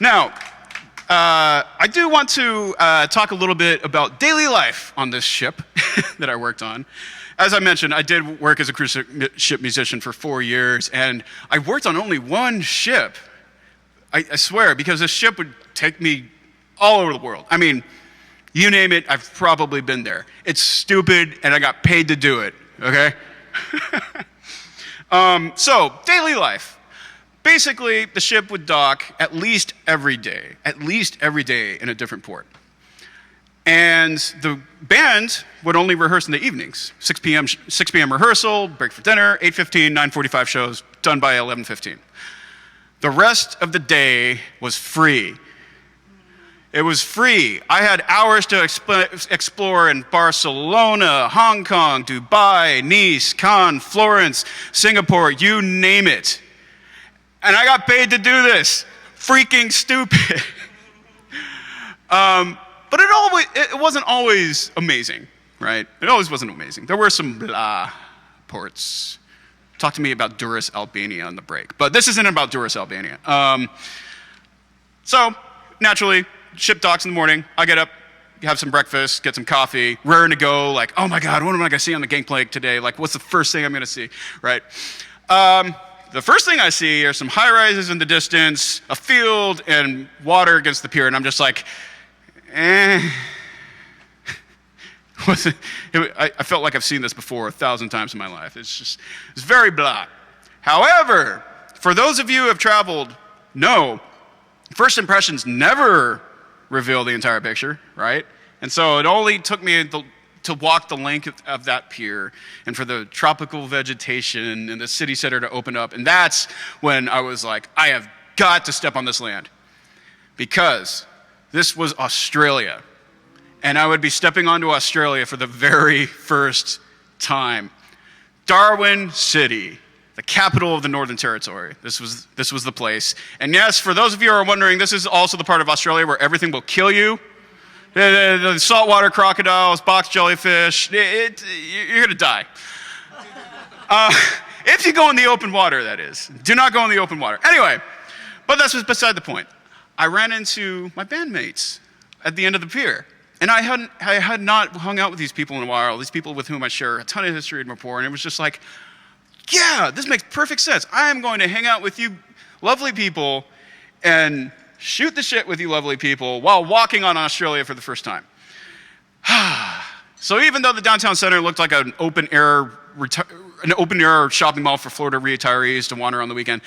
Now, I do want to talk a little bit about daily life on this ship that I worked on. As I mentioned, I did work as a cruise ship musician for 4 years, and I worked on only one ship. I swear, because this ship would take me all over the world. I mean, you name it, I've probably been there. It's stupid, and I got paid to do it, okay? So, daily life. Basically, the ship would dock at least every day in a different port. And the band would only rehearse in the evenings. 6 p.m. rehearsal, break for dinner, 8:15, 9:45 shows, done by 11:15. The rest of the day was free. It was free. I had hours to explore in Barcelona, Hong Kong, Dubai, Nice, Cannes, Florence, Singapore, you name it. And I got paid to do this. Freaking stupid. But it wasn't always amazing, right? It always wasn't amazing. There were some blah ports. Talk to me about Durrës, Albania on the break. But this isn't about Durrës, Albania. So, naturally, ship docks in the morning. I get up, have some breakfast, get some coffee, raring to go, like, oh my God, what am I gonna see on the gangplank today? Like, what's the first thing I'm gonna see, right? The first thing I see are some high-rises in the distance, a field, and water against the pier, and I'm just like, I felt like I've seen this before 1,000 times in my life. It's very blah. However, for those of you who have traveled, know, first impressions never reveal the entire picture, right? And so it only took me to walk the length of that pier and for the tropical vegetation and the city center to open up. And that's when I was like, I have got to step on this land. Because this was Australia. And I would be stepping onto Australia for the very first time. Darwin City, the capital of the Northern Territory. This was the place. And yes, for those of you who are wondering, this is also the part of Australia where everything will kill you. The saltwater crocodiles, box jellyfish, you're gonna die. If you go in the open water, that is. Do not go in the open water. Anyway, but that's beside the point. I ran into my bandmates at the end of the pier. And I had not hung out with these people in a while, these people with whom I share a ton of history and rapport, and it was just like, yeah, this makes perfect sense. I am going to hang out with you lovely people and shoot the shit with you lovely people while walking on Australia for the first time. So even though the downtown center looked like an open air shopping mall for Florida retirees to wander on the weekend,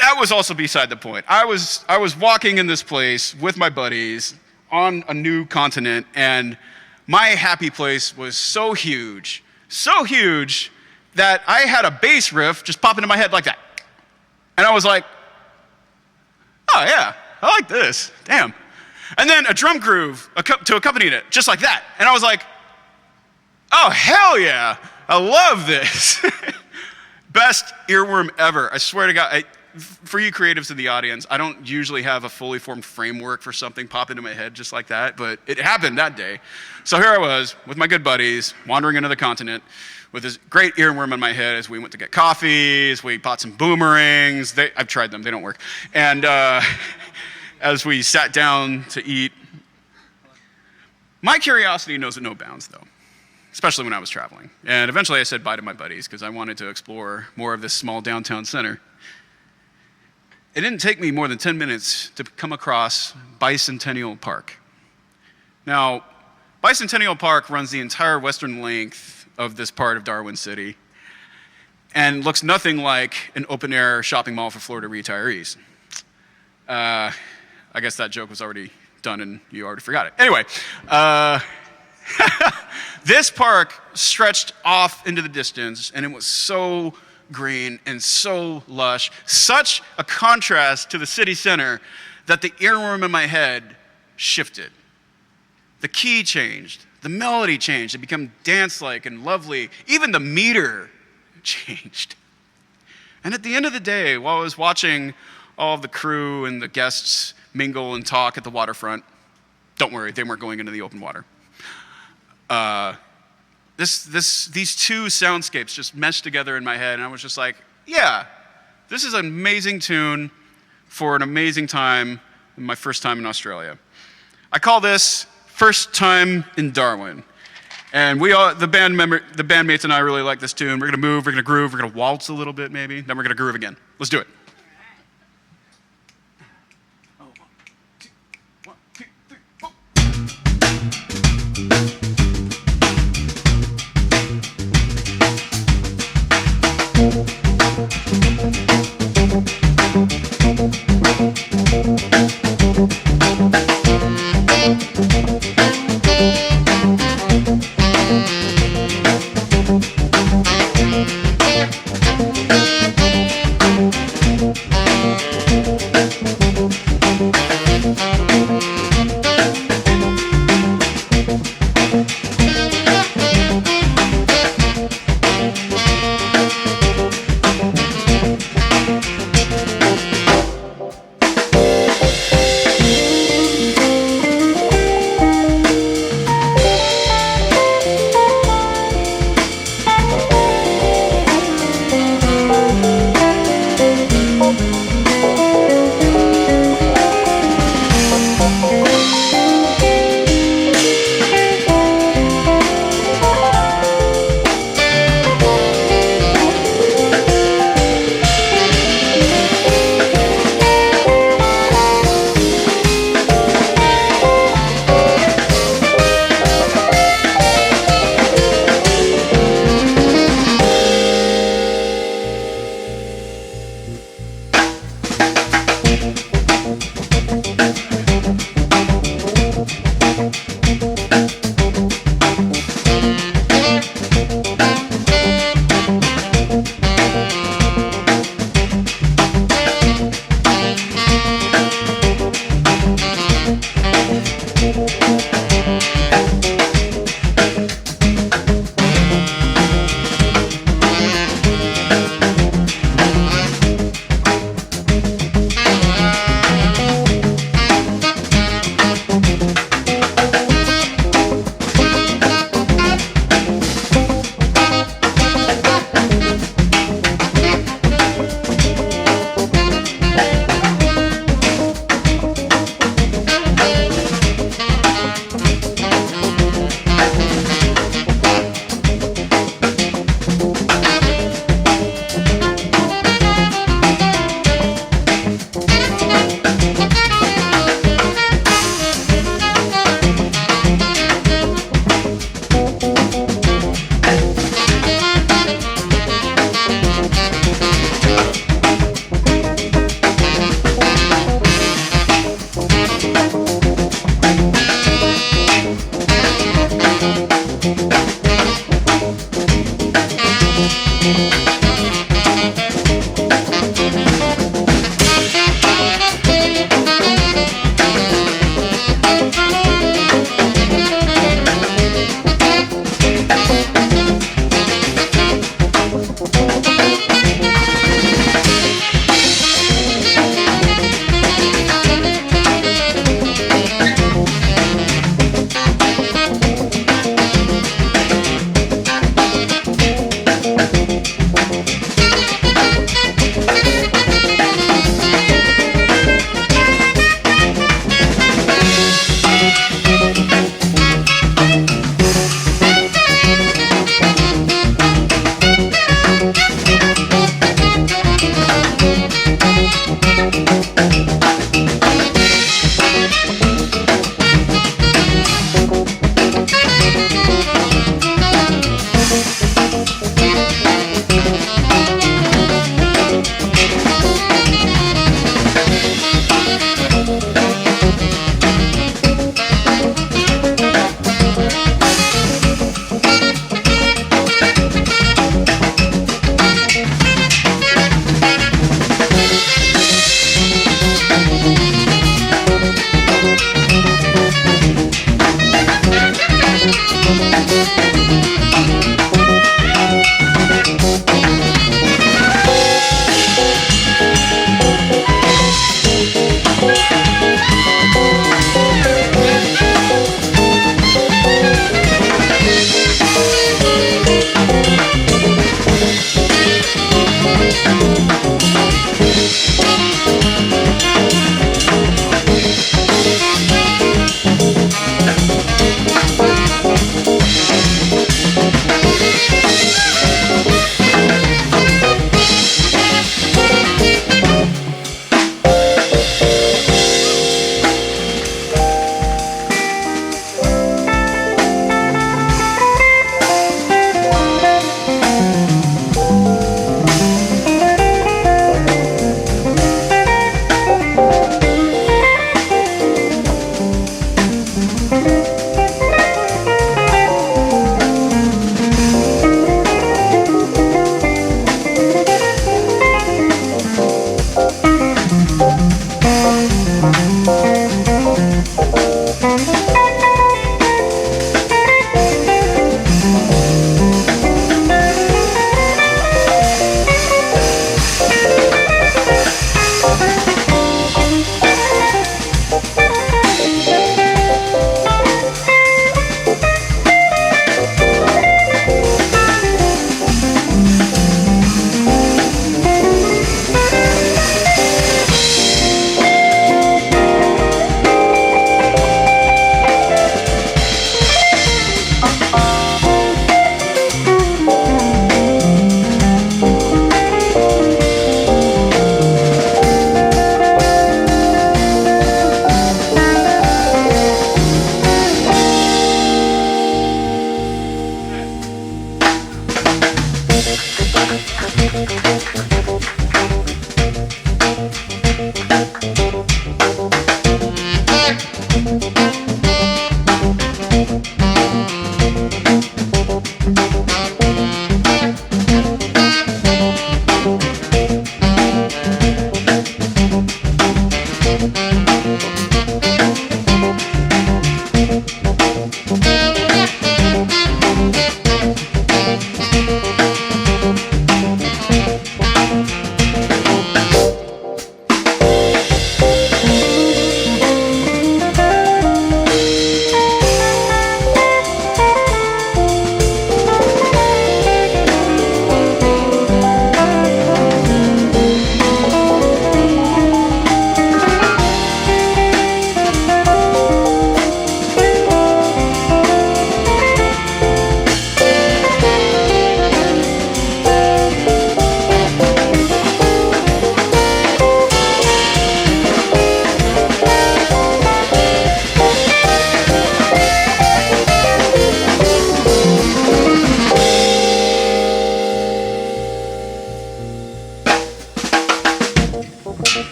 that was also beside the point. I was walking in this place with my buddies on a new continent, and my happy place was so huge that I had a bass riff just pop into my head like that. And I was like, oh yeah, I like this, damn. And then a drum groove to accompany it, just like that. And I was like, oh hell yeah, I love this. Best earworm ever, I swear to God. For you creatives in the audience, I don't usually have a fully formed framework for something pop into my head just like that, but it happened that day. So here I was with my good buddies, wandering into the continent with this great earworm in my head as we went to get coffee, as we bought some boomerangs. I've tried them, they don't work. And as we sat down to eat. My curiosity knows no bounds, though, especially when I was traveling. And eventually I said bye to my buddies because I wanted to explore more of this small downtown center. It didn't take me more than 10 minutes to come across Bicentennial Park. Now, Bicentennial Park runs the entire western length of this part of Darwin City and looks nothing like an open-air shopping mall for Florida retirees. I guess that joke was already done and you already forgot it. Anyway, this park stretched off into the distance and it was so green and so lush, such a contrast to the city center that the earworm in my head shifted. The key changed, the melody changed, it became dance-like and lovely, even the meter changed. And at the end of the day, while I was watching all of the crew and the guests mingle and talk at the waterfront, don't worry, they weren't going into the open water. These two soundscapes just meshed together in my head, and I was just like, yeah, this is an amazing tune, for an amazing time, my first time in Australia. I call this First Time in Darwin. And we all, the bandmates and I really like this tune. We're gonna move, we're gonna groove, we're gonna waltz a little bit maybe, then we're gonna groove again. Let's do it.